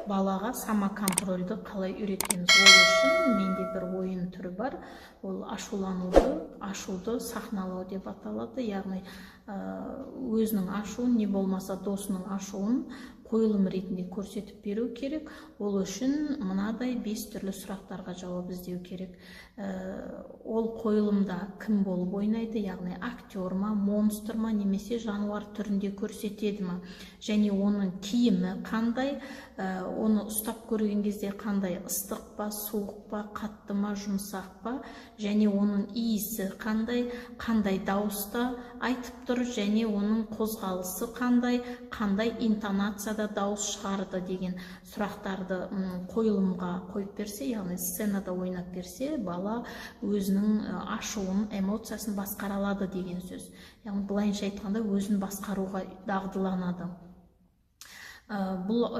балаға самоконтрольді қалай үйретеміз. Ол үшін менде бір ойын түрі бар. Ол ашуды сахналау деп аталады. Яғни өзінің ашуын, не болмаса досының ашуын қойылым ретінде көрсетіп беру керек. Ол үшін мынадай 5 түрлі сұрақтарға жауап іздеу керек. Ол қойылымда кім болып ойнайды, яғни актер ма, монстр ма, немесе жануар түрінде көрсетеді ма, және оның киімі қандай, оны ұстап көрген кезде қандай, ыстық па, суық па, қатты ма, жұмсақ па, және оның иісі қандай дауыста айтып тұр, және оның қозғалысы қандай интонацияда дауыс шығарды деген сұрақтарды қойылымға қойып берсе, яғни сценада ойнап берсе, бала өзінің ашуын, эмоциясын басқара алады деген сөз. Яғни былайынша айтқанда өзін басқаруға дағдыланады. Бұл